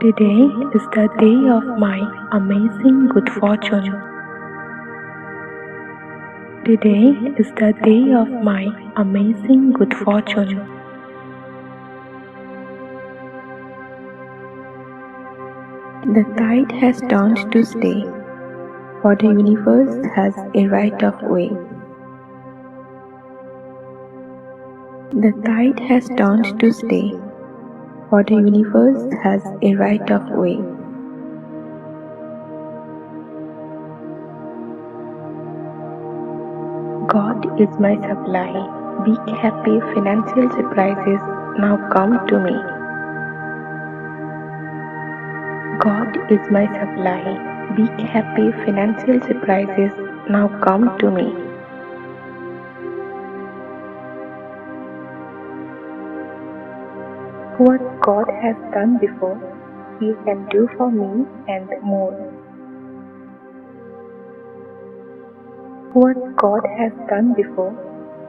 Today is the day of my amazing good fortune. Today is the day of my amazing good fortune. The tide has turned to stay, for the universe has a right of way. The tide has turned to stay, for the universe has a right of way. God is my supply. Big happy financial surprises now come to me. God is my supply. Big happy financial surprises now come to me. What God has done before, He can do for me and more. What God has done before,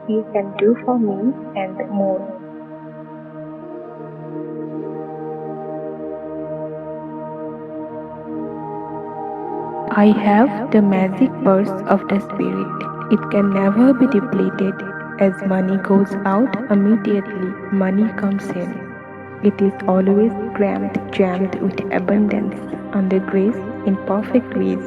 He can do for me and more. I have the magic purse of the Spirit. It can never be depleted. As money goes out, immediately money comes in. It is always crammed, jammed with abundance, under grace, in perfect ways.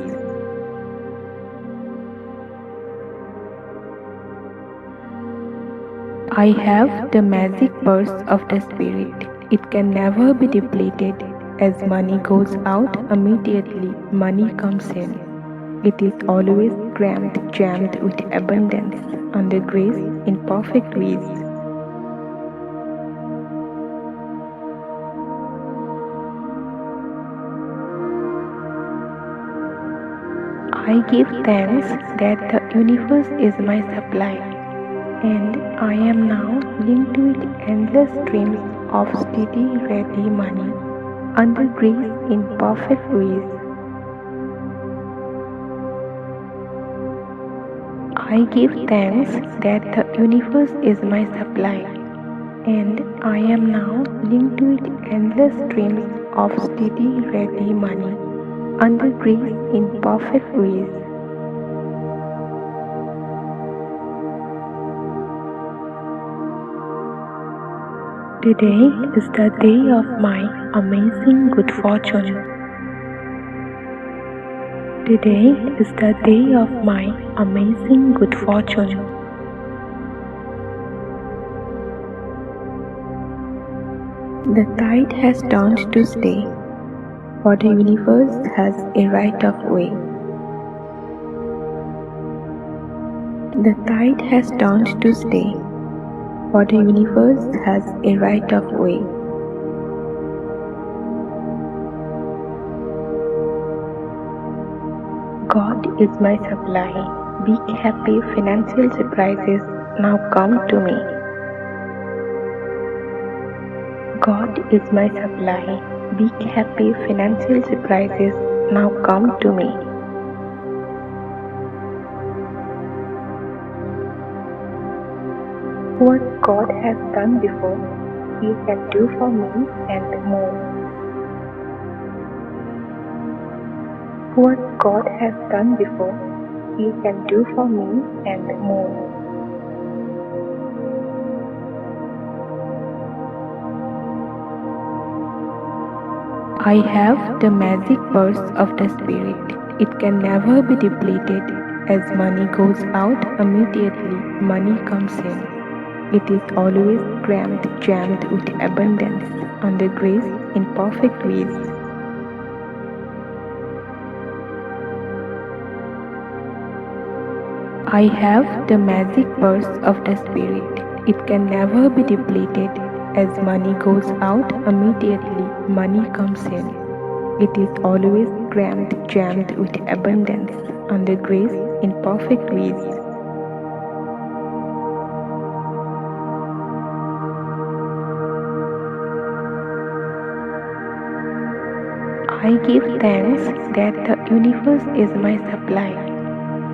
I have the magic purse of the Spirit. It can never be depleted. As money goes out, immediately money comes in. It is always crammed, jammed with abundance, under grace, in perfect ways. I give thanks that the universe is my supply, and I am now linked with endless streams of steady, ready money, under grace in perfect ways. I give thanks that the universe is my supply, and I am now linked with endless streams of steady, ready money, under grace in perfect ways. Today is the day of my amazing good fortune. Today is the day of my amazing good fortune. The tide has turned to stay, for the universe has a right of way. The tide has turned to stay, for the universe has a right of way. God is my supply. Big happy financial surprises now come to me. God is my supply. Big happy financial surprises now come to me. What God has done before, He can do for me and more. What God has done before, He can do for me and more. I have the magic purse of the Spirit. It can never be depleted. As money goes out, immediately money comes in. It is always crammed, jammed with abundance, under grace, in perfect ways. I have the magic purse of the Spirit. It can never be depleted. As money goes out, immediately money comes in. It is always crammed, jammed with abundance, under grace, in perfect ways. I give thanks that the universe is my supply,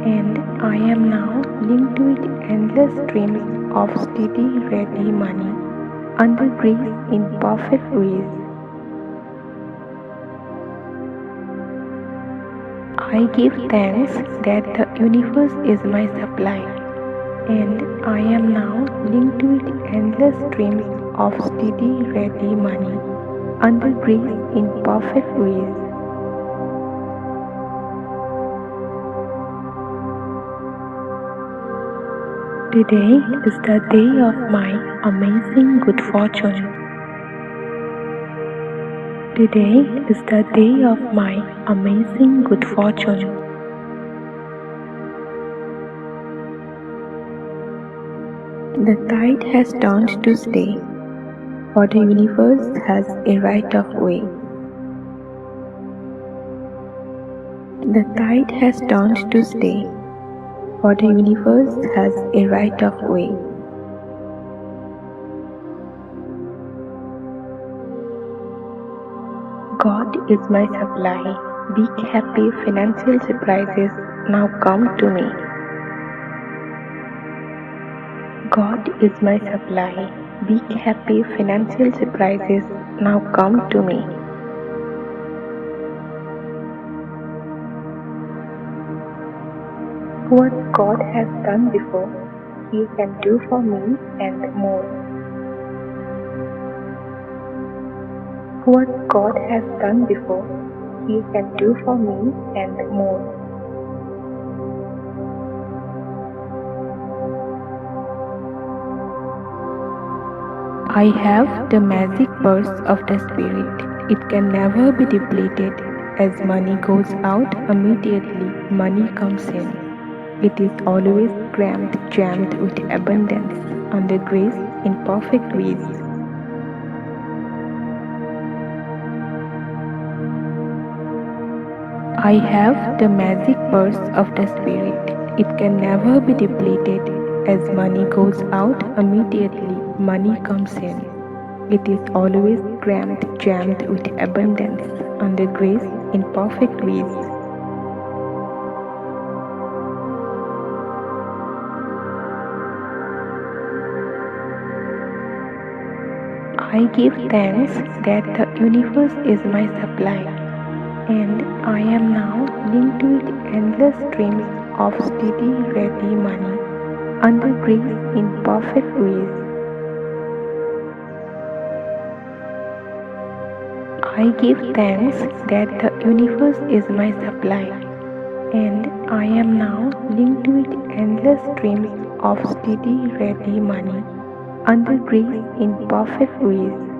and I am now linked with endless streams of steady, ready money, under grace in perfect ways. I give thanks that the universe is my supply, and I am now linked with endless streams of steady, ready money under grace in perfect ways. Today is the day of my amazing good fortune. Today is the day of my amazing good fortune. The tide has turned to stay, for the universe has a right of way. The tide has turned to stay, for the universe has a right of way. God is my supply. Big happy financial surprises now come to me. God is my supply. Big happy financial surprises now come to me. What God has done before, He can do for me and more. What God has done before, He can do for me and more. I have the magic purse of the Spirit. It can never be depleted. As money goes out, immediately money comes in. It is always crammed, jammed with abundance, under grace in perfect ways. I have the magic purse of the Spirit. It can never be depleted. As money goes out, immediately money comes in. It is always crammed, jammed with abundance, under grace in perfect ways. I give thanks that the universe is my supply, and I am now linked with endless streams of steady, ready money under grace in perfect ways. I give thanks that the universe is my supply, and I am now linked with endless streams of steady, ready money under grace in perfect ways.